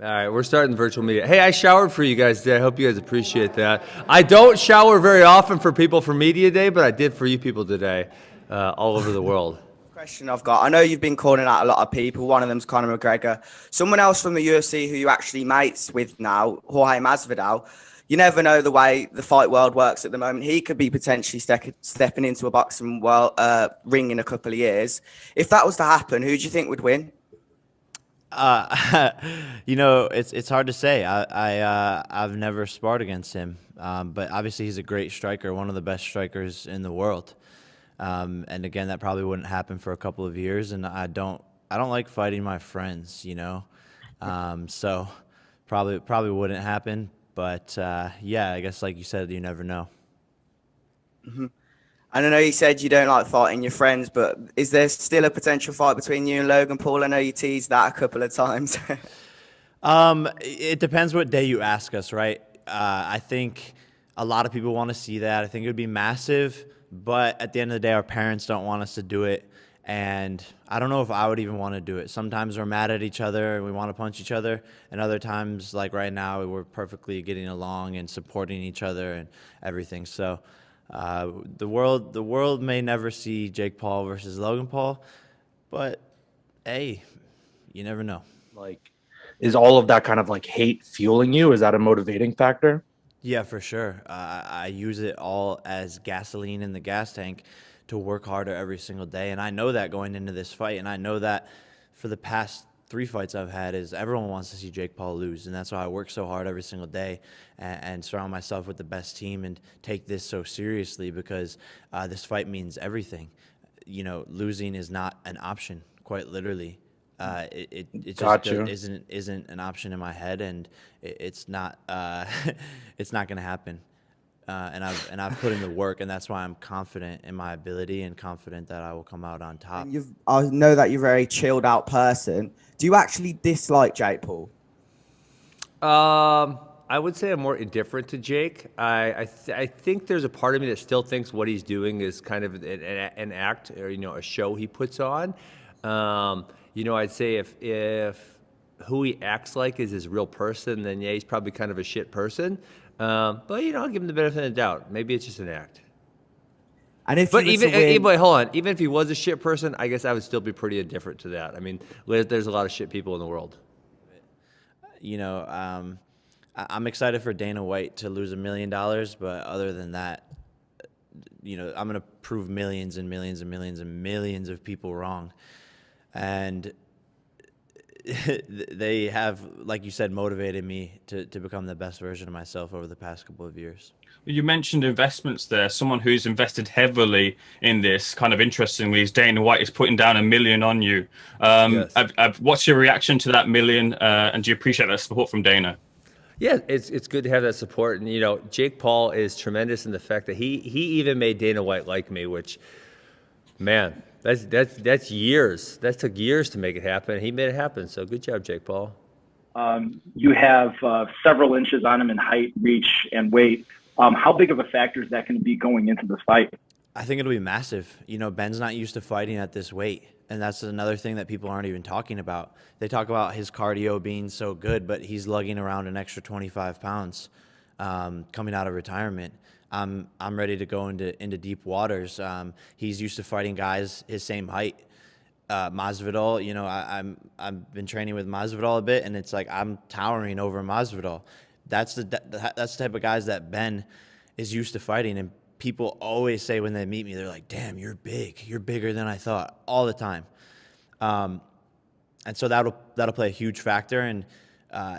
All right, we're starting virtual media. Hey, I showered for you guys today. I hope you guys appreciate that. I don't shower very often for people for Media Day, but I did for you people today, all over the world. Question I've got. I know you've been calling out a lot of people. One of them's Conor McGregor. Someone else from the UFC who you actually mates with now, Jorge Masvidal. You never know the way the fight world works at the moment. He could be potentially stepping into a boxing world, ring in a couple of years. If that was to happen, who do you think would win? It's hard to say. I've never sparred against him, but obviously he's a great striker, one of the best strikers in the world. And again, that probably wouldn't happen for a couple of years. And I don't like fighting my friends, so probably wouldn't happen. But yeah, I guess like you said, you never know. Mm-hmm. And I know you said you don't like fighting your friends, but is there still a potential fight between you and Logan Paul? I know you teased that a couple of times. It depends what day you ask us, right? I think a lot of people want to see that. I think it would be massive, but at the end of the day, our parents don't want us to do it. And I don't know if I would even want to do it. Sometimes we're mad at each other and we want to punch each other. And other times, like right now, we're perfectly getting along and supporting each other and everything. So the world may never see Jake Paul versus Logan Paul, but hey, you never know. Like, is all of that kind of like hate fueling you? Is that a motivating factor? Yeah, for sure. I use it all as gasoline in the gas tank to work harder every single day. And I know that going into this fight, and I know that for the past 3 fights I've had is everyone wants to see Jake Paul lose. And that's why I work so hard every single day and surround myself with the best team and take this so seriously, because this fight means everything. Losing is not an option, quite literally. It just isn't an option in my head, and it's not it's not going to happen. And I've put in the work, and that's why I'm confident in my ability and confident that I will come out on top. I know that you're a very chilled out person. Do you actually dislike Jake Paul? I would say I'm more indifferent to Jake. I think there's a part of me that still thinks what he's doing is kind of an act, or a show he puts on. I'd say if who he acts like is his real person, then yeah, he's probably kind of a shit person. But I'll give him the benefit of the doubt. Maybe it's just an act. And hold on. Even if he was a shit person, I guess I would still be pretty indifferent to that. I mean, there's a lot of shit people in the world. I'm excited for Dana White to lose $1 million, but other than that, I'm going to prove millions and millions and millions and millions of people wrong. And they have, like you said, motivated me to become the best version of myself over the past couple of years. You mentioned investments there. Someone who's invested heavily in this, kind of interestingly, is Dana White is putting down $1 million on you. Yes. What's your reaction to that $1 million? And do you appreciate that support from Dana? Yeah, it's good to have that support. And, Jake Paul is tremendous in the fact that he even made Dana White like me, which, man, that's years. That took years to make it happen. He made it happen. So good job, Jake Paul. You have several inches on him in height, reach, and weight. How big of a factor is that going to be going into this fight? I think it'll be massive. Ben's not used to fighting at this weight, and that's another thing that people aren't even talking about. They talk about his cardio being so good, but he's lugging around an extra 25 pounds coming out of retirement. I'm ready to go into deep waters. He's used to fighting guys his same height. Masvidal, I've been training with Masvidal a bit, and it's like I'm towering over Masvidal. That's the type of guys that Ben is used to fighting, and people always say when they meet me, they're like, "Damn, you're big. You're bigger than I thought." All the time, and so that'll play a huge factor. And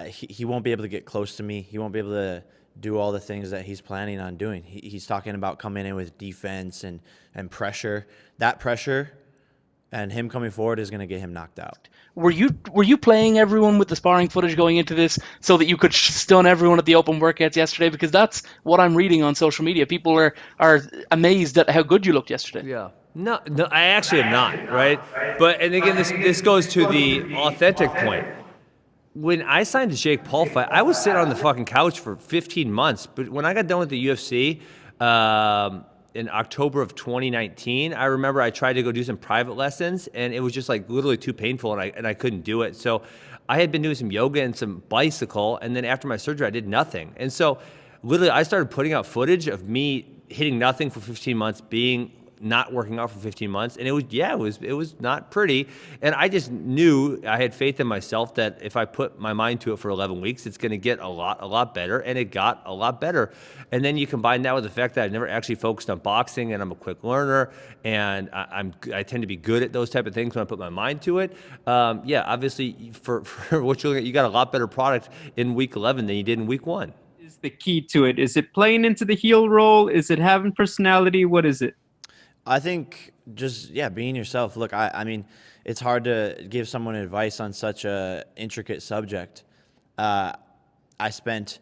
he won't be able to get close to me. He won't be able to do all the things that he's planning on doing. He's talking about coming in with defense and pressure. That pressure and him coming forward is going to get him knocked out. Were you playing everyone with the sparring footage going into this so that you could stun everyone at the open workouts yesterday? Because that's what I'm reading on social media. People are amazed at how good you looked yesterday. Yeah. No, I actually am not, right? But, and again, this goes to the authentic point. When I signed the Jake Paul fight, I was sitting on the fucking couch for 15 months. But when I got done with the UFC, in October of 2019. I remember I tried to go do some private lessons, and it was just like literally too painful, and I couldn't do it. So I had been doing some yoga and some bicycle, and then after my surgery, I did nothing. And so literally, I started putting out footage of me hitting nothing for 15 months, not working out for 15 months, and it was not pretty. And I just knew, I had faith in myself that if I put my mind to it for 11 weeks, it's going to get a lot better, and it got a lot better. And then you combine that with the fact that I never actually focused on boxing, and I'm a quick learner, and I tend to be good at those type of things when I put my mind to it. Obviously, for what you're looking at, you got a lot better product in week 11 than you did in week 1. Is the key to it? Is it playing into the heel role? Is it having personality? What is it? I think just, being yourself. Look, I mean, it's hard to give someone advice on such a intricate subject. I spent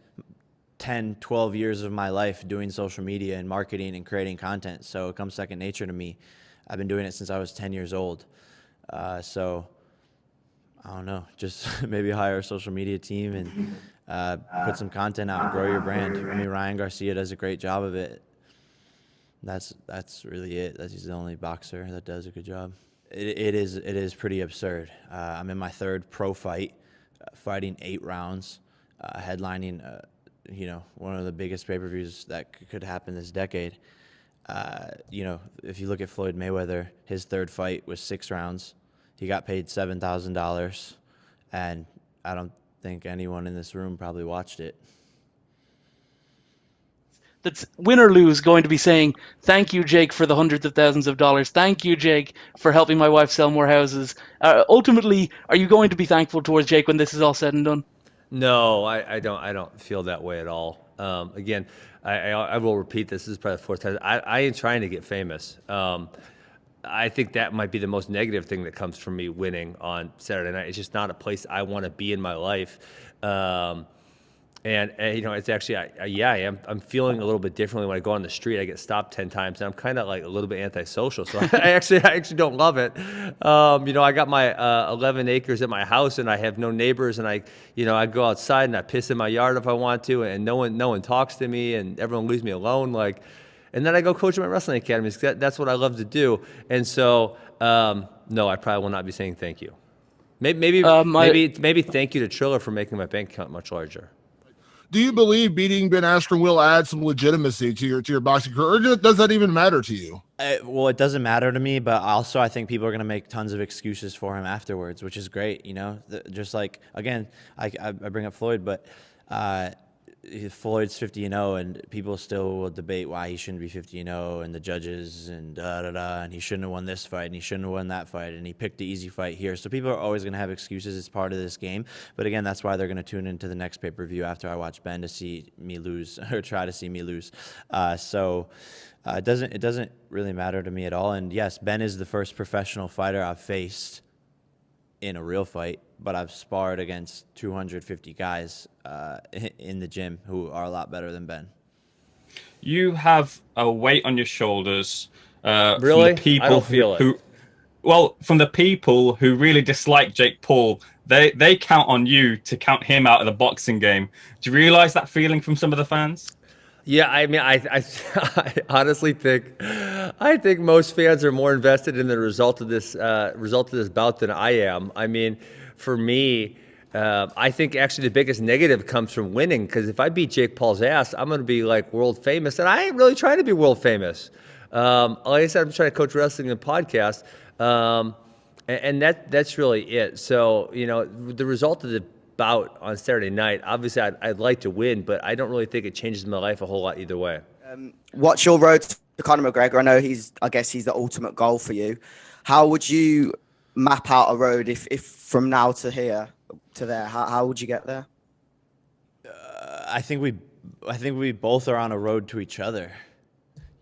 10, 12 years of my life doing social media and marketing and creating content, so it comes second nature to me. I've been doing it since I was 10 years old. So, I don't know, just maybe hire a social media team and put some content out and grow your brand. I mean, Ryan Garcia does a great job of it. That's really it. He's the only boxer that does a good job. It is pretty absurd. I'm in my third pro fight, fighting 8 rounds, headlining one of the biggest pay-per-views that could happen this decade. If you look at Floyd Mayweather, his third fight was 6 rounds. He got paid $7,000, and I don't think anyone in this room probably watched it. That's win or lose going to be saying, thank you, Jake, for the hundreds of thousands of dollars. Thank you, Jake, for helping my wife sell more houses. Ultimately, are you going to be thankful towards Jake when this is all said and done? No, I don't feel that way at all. Again, I will repeat this. This is probably the 4th time. I ain't trying to get famous. I think that might be the most negative thing that comes from me winning on Saturday night. It's just not a place I want to be in my life. And it's actually, I'm feeling a little bit differently when I go on the street. I get stopped 10 times, and I'm kind of like a little bit antisocial. So I actually don't love it. I got my 11 acres at my house, and I have no neighbors, and I go outside and I piss in my yard if I want to, and no one talks to me, and everyone leaves me alone. And then I go coach at my wrestling academies. That's what I love to do. And so, no, I probably will not be saying thank you. Maybe thank you to Triller for making my bank account much larger. Do you believe beating Ben Askren will add some legitimacy to your boxing career, or does that even matter to you? Well, it doesn't matter to me, but also I think people are going to make tons of excuses for him afterwards, which is great. Just like, again, I bring up Floyd, but Floyd's 50-0, and people still will debate why he shouldn't be 50-0, and the judges and and he shouldn't have won this fight, and he shouldn't have won that fight, and he picked the easy fight here. So people are always going to have excuses. It's part of this game. But again, that's why they're going to tune into the next pay-per-view after I watch Ben to see me lose or try to see me lose. It doesn't really matter to me at all. And yes, Ben is the first professional fighter I've faced in a real fight, but I've sparred against 250 guys in the gym who are a lot better than Ben. You have a weight on your shoulders. Really? From the people I don't feel it. From the people who really dislike Jake Paul, they count on you to count him out of the boxing game. Do you realize that feeling from some of the fans? Yeah, I mean, I honestly think most fans are more invested in the result of this bout than I am. I mean, for me, I think actually the biggest negative comes from winning, because if I beat Jake Paul's ass, I'm going to be like world famous, and I ain't really trying to be world famous. Like I said, I'm trying to coach wrestling and podcast, and that's really it. So the result of the bout on Saturday night, obviously I'd like to win, but I don't really think it changes my life a whole lot either way. What's your road to Conor McGregor? I know I guess he's the ultimate goal for you. How would you map out a road if from now to here to there? How would you get there? I think we both are on a road to each other.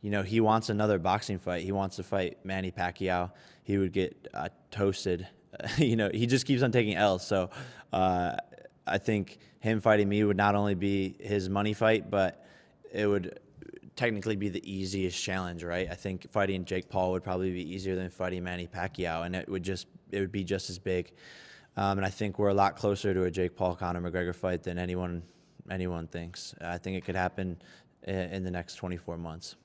He wants another boxing fight. He wants to fight Manny Pacquiao. He would get toasted. He just keeps on taking L's. So I think him fighting me would not only be his money fight, but it would technically be the easiest challenge, right? I think fighting Jake Paul would probably be easier than fighting Manny Pacquiao, and it would be just as big. And I think we're a lot closer to a Jake Paul-Conor McGregor fight than anyone thinks. I think it could happen in the next 24 months.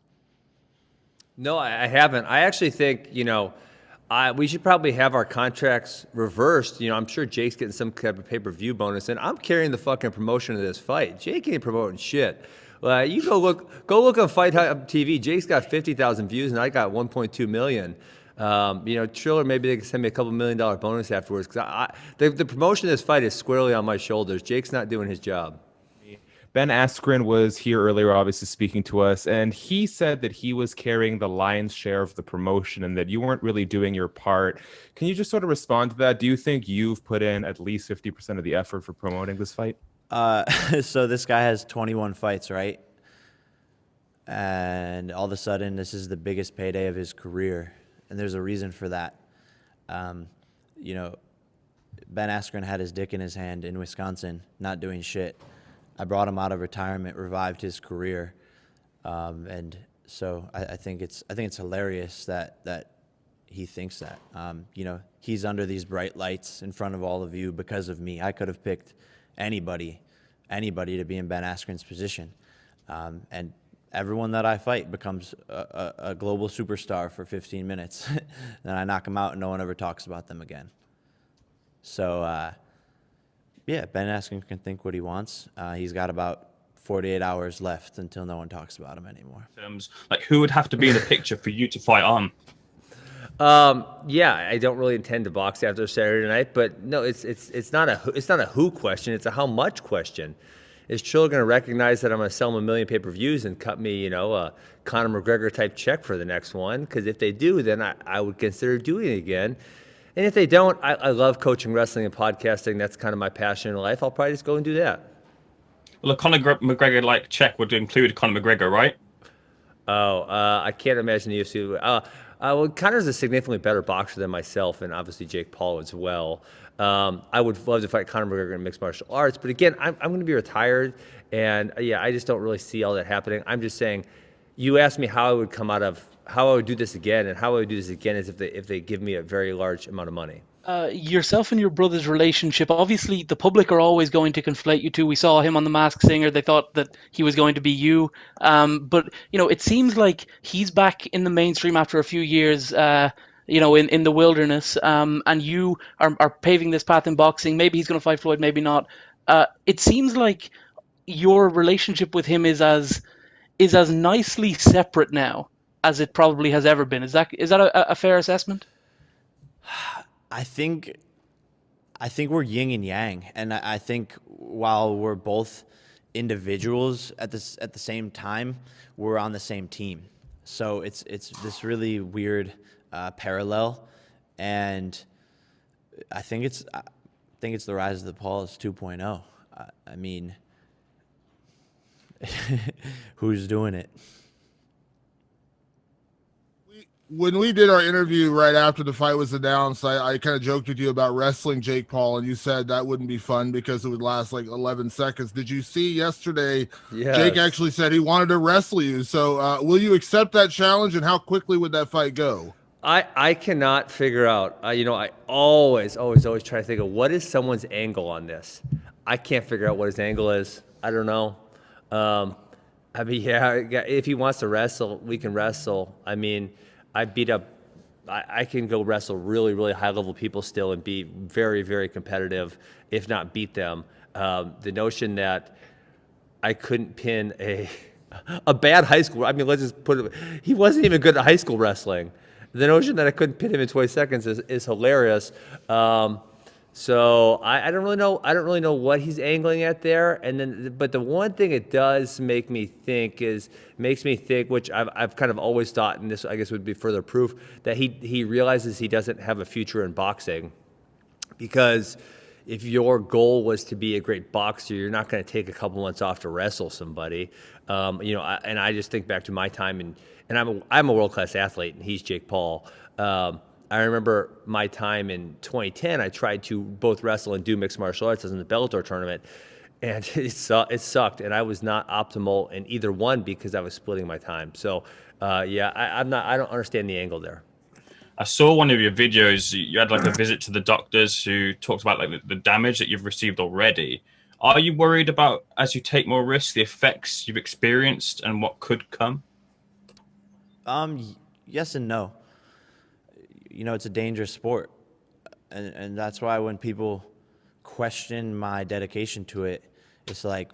No, I haven't. I actually think, we should probably have our contracts reversed. I'm sure Jake's getting some kind of pay-per-view bonus, and I'm carrying the fucking promotion of this fight. Jake ain't promoting shit. You go look on Fight Hub TV. Jake's got 50,000 views, and I got 1.2 million. Triller, maybe they can send me a couple $1 million bonus afterwards, because the promotion of this fight is squarely on my shoulders. Jake's not doing his job. Ben Askren was here earlier, obviously speaking to us, and he said that he was carrying the lion's share of the promotion and that you weren't really doing your part. Can you just sort of respond to that? Do you think you've put in at least 50% of the effort for promoting this fight? So this guy has 21 fights, right? And all of a sudden, this is the biggest payday of his career, and there's a reason for that. Ben Askren had his dick in his hand in Wisconsin, not doing shit. I brought him out of retirement, revived his career, and so I think it's hilarious that he thinks that. He's under these bright lights in front of all of you because of me. I could have picked anybody to be in Ben Askren's position, and everyone that I fight becomes a global superstar for 15 minutes. Then I knock them out, and no one ever talks about them again. So. Yeah, Ben Askren can think what he wants. He's got about 48 hours left until no one talks about him anymore. Like, who would have to be in the picture for you to fight on? Yeah, I don't really intend to box after Saturday night, but no, it's not a who question. It's a how much question. Is Triller going to recognize that I'm going to sell him 1 million pay-per-views and cut me, a Conor McGregor type check for the next one? Because if they do, then I would consider doing it again. And if they don't, I love coaching wrestling and podcasting. That's kind of my passion in life. I'll probably just go and do that. Well, a Conor McGregor check would include Conor McGregor, right? I can't imagine the UFC. Well, Conor's a significantly better boxer than myself, and obviously Jake Paul as well. I would love to fight Conor McGregor in mixed martial arts, but again, I'm going to be retired, and I just don't really see all that happening. I'm just saying, you asked me how I would do this again, and how I would do this again is if they give me a very large amount of money. Yourself and your brother's relationship, obviously the public are always going to conflate you two. We saw him on The Masked Singer. They thought that he was going to be you. But, it seems like he's back in the mainstream after a few years, in the wilderness. And you are paving this path in boxing. Maybe he's going to fight Floyd, maybe not. It seems like your relationship with him is as nicely separate now as it probably has ever been. Is that a fair assessment? I think we're yin and yang, and I think while we're both individuals at the same time, we're on the same team. So it's this really weird parallel, and I think it's the rise of the Pauls 2.0. I mean, who's doing it? When we did our interview right after the fight was announced, I kind of joked with you about wrestling Jake Paul, and you said that wouldn't be fun because it would last like 11 seconds. Did you see yesterday? Yes. Jake actually said he wanted to wrestle you. So will you accept that challenge, and how quickly would that fight go? I cannot figure out. I always try to think of what is someone's angle on this. I can't figure out what his angle is. I don't know. If he wants to wrestle, we can wrestle. I mean, I can go wrestle really, really high-level people still and be very, very competitive, if not beat them. The notion that I couldn't pin a bad high school, let's just put it, he wasn't even good at high school wrestling. The notion that I couldn't pin him in 20 seconds is hilarious. So I don't really know. I don't really know what he's angling at there. But the one thing it does makes me think, which I've kind of always thought, and this I guess would be further proof that he realizes he doesn't have a future in boxing, because if your goal was to be a great boxer, you're not going to take a couple months off to wrestle somebody. And I just think back to my time, and I'm a world-class athlete, and he's Jake Paul. I remember my time in 2010, I tried to both wrestle and do mixed martial arts as in the Bellator tournament, and it sucked, and I was not optimal in either one because I was splitting my time. So, I don't understand the angle there. I saw one of your videos. You had a visit to the doctors who talked about the damage that you've received already. Are you worried about, as you take more risks, the effects you've experienced and what could come? yes and no. It's a dangerous sport. And that's why when people question my dedication to it, it's like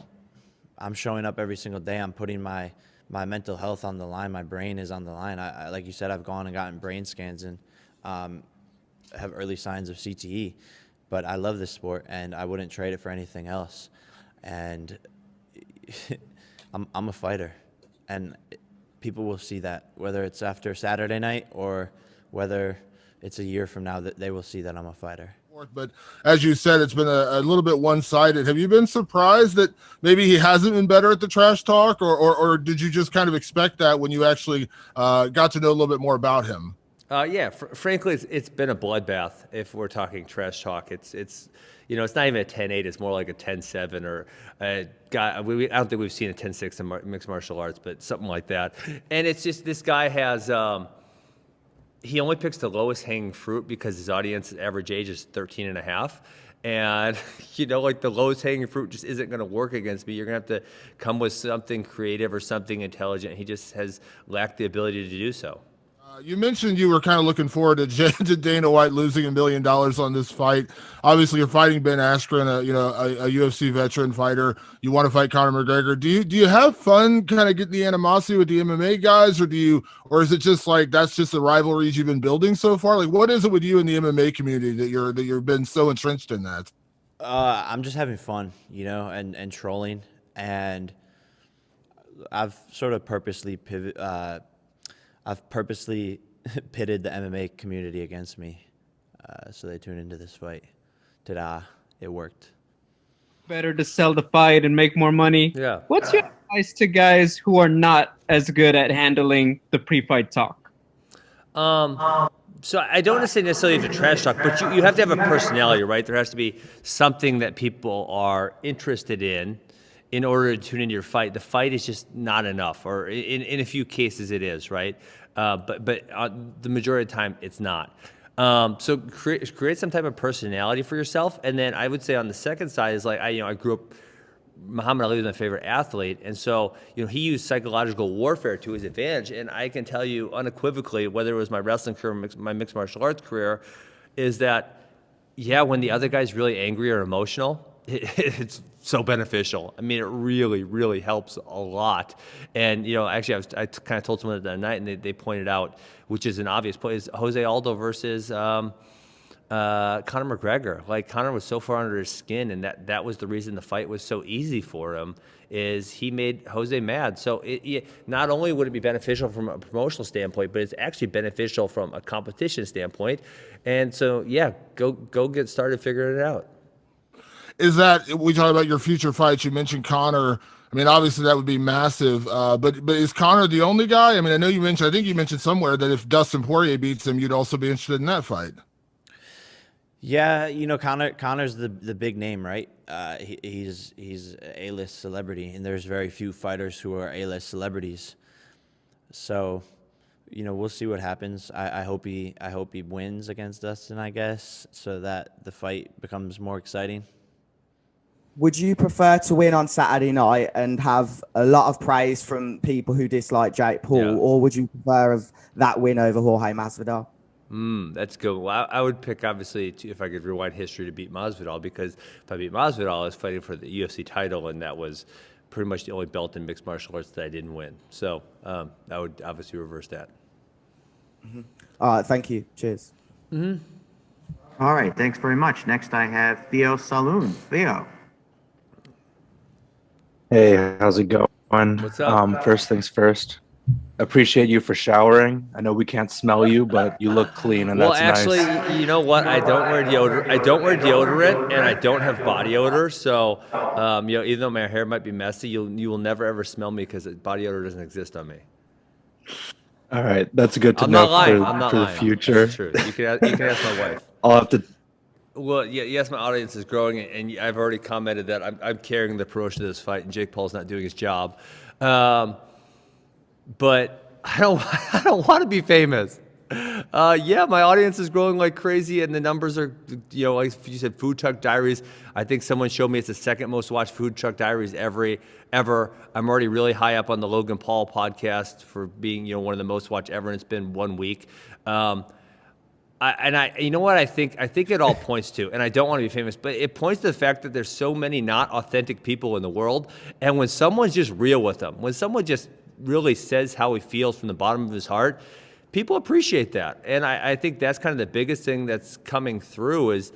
I'm showing up every single day. I'm putting my mental health on the line. My brain is on the line. I like you said, I've gone and gotten brain scans and have early signs of CTE. But I love this sport, and I wouldn't trade it for anything else. And I'm a fighter, and people will see that, whether it's after Saturday night or whether it's a year from now, that they will see that I'm a fighter. But as you said, it's been a little bit one-sided. Have you been surprised that maybe he hasn't been better at the trash talk, or did you just kind of expect that when you actually got to know a little bit more about him? Frankly, it's been a bloodbath. If we're talking trash talk, it's it's not even a 10-8. It's more like a 10-7 or a guy. I don't think we've seen a 10-6 in mixed martial arts, but something like that. And it's just this guy has. He only picks the lowest hanging fruit because his audience average age is 13 and a half. And, like the lowest hanging fruit just isn't going to work against me. You're going to have to come with something creative or something intelligent. He just has lacked the ability to do so. You mentioned you were kind of looking forward to Dana White losing $1 million on this fight. Obviously, you're fighting Ben Askren, a UFC veteran fighter. You want to fight Conor McGregor. Do you have fun kind of getting the animosity with the MMA guys, or is it just like that's just the rivalries you've been building so far? Like, what is it with you in the MMA community that you've been so entrenched in that? I'm just having fun, and trolling, and I've sort of purposely pitted the MMA community against me, so they tune into this fight. Ta-da! It worked. Better to sell the fight and make more money. Yeah. What's your advice to guys who are not as good at handling the pre-fight talk? So I don't want to say necessarily the trash talk, but you have to have a personality, right? There has to be something that people are interested in order to tune into your fight. The fight is just not enough, or in a few cases it is, right? But the majority of the time it's not. So create some type of personality for yourself, and then I would say on the second side is like I grew up. Muhammad Ali was my favorite athlete, and so he used psychological warfare to his advantage. And I can tell you unequivocally, whether it was my wrestling career or my mixed martial arts career, is that when the other guy's really angry or emotional, it's so beneficial. I mean, it really, really helps a lot. And actually, I kind of told someone the other night, and they pointed out, which is an obvious point, is Jose Aldo versus Conor McGregor. Like, Conor was so far under his skin, and that was the reason the fight was so easy for him, is he made Jose mad. So not only would it be beneficial from a promotional standpoint, but it's actually beneficial from a competition standpoint. And so, go get started figuring it out. Is that, we talk about your future fights, you mentioned Conor. I mean, obviously that would be massive, but is Conor the only guy? I mean, I think you mentioned somewhere that if Dustin Poirier beats him, you'd also be interested in that fight. Yeah, Conor's the big name, right? He's an A-list celebrity, and there's very few fighters who are A-list celebrities. So, we'll see what happens. I hope he wins against Dustin, I guess, so that the fight becomes more exciting. Would you prefer to win on Saturday night and have a lot of praise from people who dislike Jake Paul, or would you prefer that win over Jorge Masvidal? That's good. Well, I would pick, obviously, if I could rewind history, to beat Masvidal, because if I beat Masvidal, I was fighting for the UFC title, and that was pretty much the only belt in mixed martial arts that I didn't win. So I would obviously reverse that. Mm-hmm. All right, thank you. Cheers. Mm-hmm. All right, thanks very much. Next, I have Theo Saloon. Theo. Hey, how's it going? What's up? First things first. Appreciate you for showering. I know we can't smell you, but you look clean, and that's nice. Well, actually, you know what? I don't wear deodorant, and I don't have body odor. So, even though my hair might be messy, you will never ever smell me because body odor doesn't exist on me. All right, that's good to I'm know not lying. for the future. That's true. You can ask my wife. I'll have to. Well, yes, my audience is growing, and I've already commented that I'm carrying the promotion of this fight, and Jake Paul's not doing his job. But I don't want to be famous. Yeah, my audience is growing like crazy, and the numbers are, like you said, Food Truck Diaries. I think someone showed me it's the second most watched Food Truck Diaries ever. I'm already really high up on the Logan Paul podcast for being, one of the most watched ever, and it's been 1 week. You know what I think? I think it all points to, and I don't want to be famous, but it points to the fact that there's so many not authentic people in the world, and when someone's just real with them, when someone just really says how he feels from the bottom of his heart, people appreciate that. And I think that's kind of the biggest thing that's coming through is,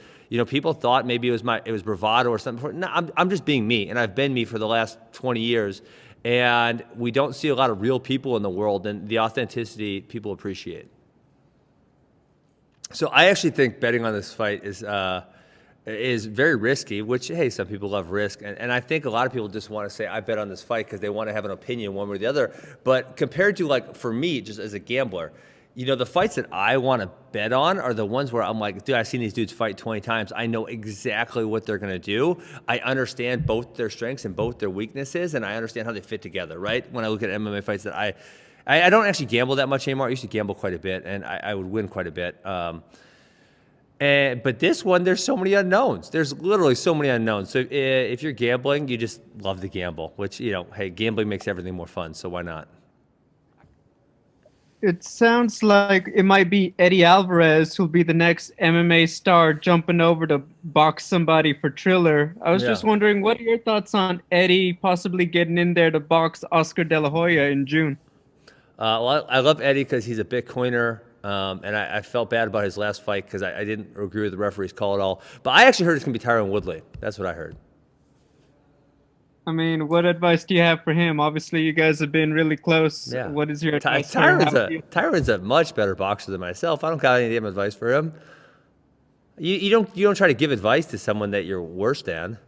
people thought maybe it was bravado or something. No, I'm just being me, and I've been me for the last 20 years. And we don't see a lot of real people in the world, and the authenticity people appreciate. So I actually think betting on this fight is very risky, which, hey, some people love risk. And I think a lot of people just want to say, I bet on this fight because they want to have an opinion one way or the other. But compared to, like, for me, just as a gambler, the fights that I want to bet on are the ones where I'm like, dude, I've seen these dudes fight 20 times. I know exactly what they're going to do. I understand both their strengths and both their weaknesses, and I understand how they fit together, right? When I look at MMA fights that I don't actually gamble that much anymore. I used to gamble quite a bit, and I would win quite a bit. But this one, there's so many unknowns. There's literally so many unknowns. So if you're gambling, you just love to gamble, which, hey, gambling makes everything more fun, so why not? It sounds like it might be Eddie Alvarez who'll be the next MMA star jumping over to box somebody for Triller. I was just wondering, what are your thoughts on Eddie possibly getting in there to box Oscar De La Hoya in June? Well, I love Eddie because he's a Bitcoiner, and I felt bad about his last fight because I didn't agree with the referee's call at all. But I actually heard it's going to be Tyron Woodley. That's what I heard. I mean, what advice do you have for him? Obviously, you guys have been really close. Yeah. What is your advice? Tyron's a much better boxer than myself. I don't got any damn advice for him. You don't try to give advice to someone that you're worse than.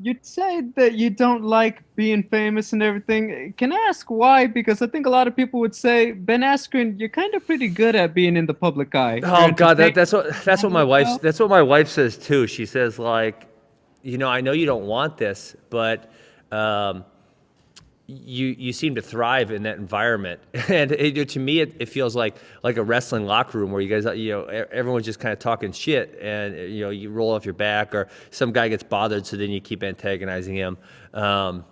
You'd say that you don't like being famous and everything. Can I ask why? Because I think a lot of people would say, Ben Askren, you're kind of pretty good at being in the public eye. Oh God, that's what my wife says too. She says, like, I know you don't want this, but you seem to thrive in that environment. And to me, it feels like a wrestling locker room where you guys, everyone's just kind of talking shit, and you roll off your back, or some guy gets bothered, so then you keep antagonizing him. I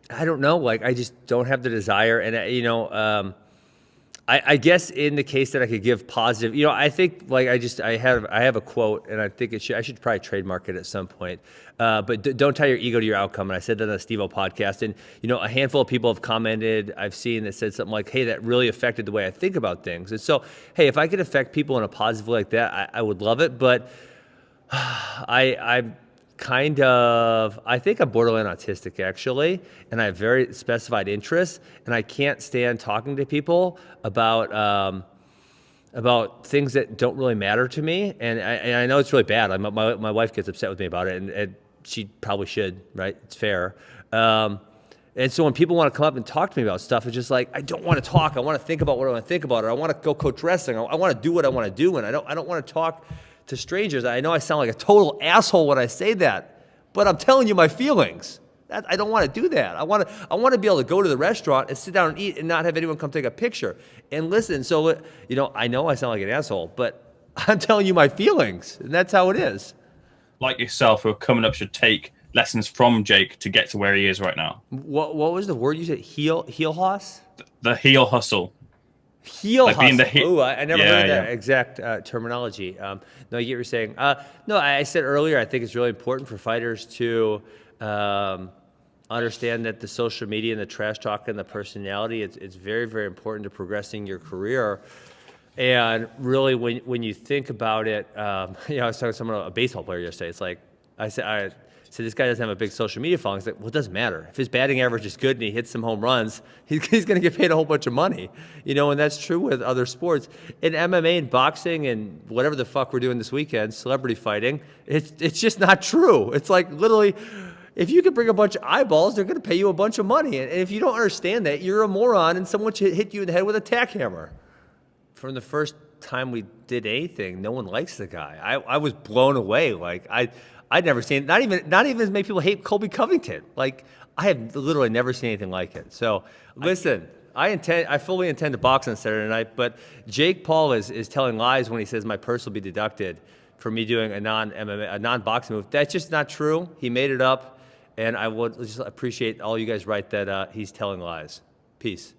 don't know, like, I just don't have the desire, and I guess in the case that I could give positive, I think, like, I have a quote, and I think I should probably trademark it at some point. But don't tie your ego to your outcome. And I said that on the Steve-O podcast, and a handful of people have commented. I've seen that said something like, "Hey, that really affected the way I think about things." And so, hey, if I could affect people in a positive way like that, I would love it. But I think I'm borderline autistic, actually, and I have very specified interests, and I can't stand talking to people about things that don't really matter to me. And I know it's really bad. My wife gets upset with me about it, and she probably should, right? It's fair. And so when people want to come up and talk to me about stuff, it's just like, I don't want to talk. I want to think about what I want to think about, or I want to go coach wrestling. I want to do what I want to do, and I don't want to talk to strangers. I know I sound like a total asshole when I say that, but I'm telling you my feelings. I don't want to do that. I want to be able to go to the restaurant and sit down and eat and not have anyone come take a picture and listen. So, I know I sound like an asshole, but I'm telling you my feelings, and that's how it is. Like yourself, who are coming up, should take lessons from Jake to get to where he is right now. What was the word you said? Heel hoss? The heel hustle. Heel hustle. I never heard that exact terminology. No, I get what you're saying. No, I said earlier, I think it's really important for fighters to understand that the social media and the trash talk and the personality, it's very, very important to progressing your career. And really, when you think about it, I was talking to someone, a baseball player yesterday. It's like, I said, this guy doesn't have a big social media following. It's like, well, it doesn't matter. If his batting average is good and he hits some home runs, he's going to get paid a whole bunch of money. And that's true with other sports. In MMA and boxing and whatever the fuck we're doing this weekend, celebrity fighting, it's just not true. It's like, literally, if you could bring a bunch of eyeballs, they're going to pay you a bunch of money. And if you don't understand that, you're a moron, and someone should hit you in the head with a tack hammer. From the first time we did anything, no one likes the guy. I was blown away. Like, I'd never seen, not even as many people hate Colby Covington. Like, I have literally never seen anything like it. So listen, I fully intend to box on Saturday night, but Jake Paul is telling lies when he says my purse will be deducted for me doing a non-boxing move. That's just not true. He made it up, and I would just appreciate all you guys write that he's telling lies. Peace.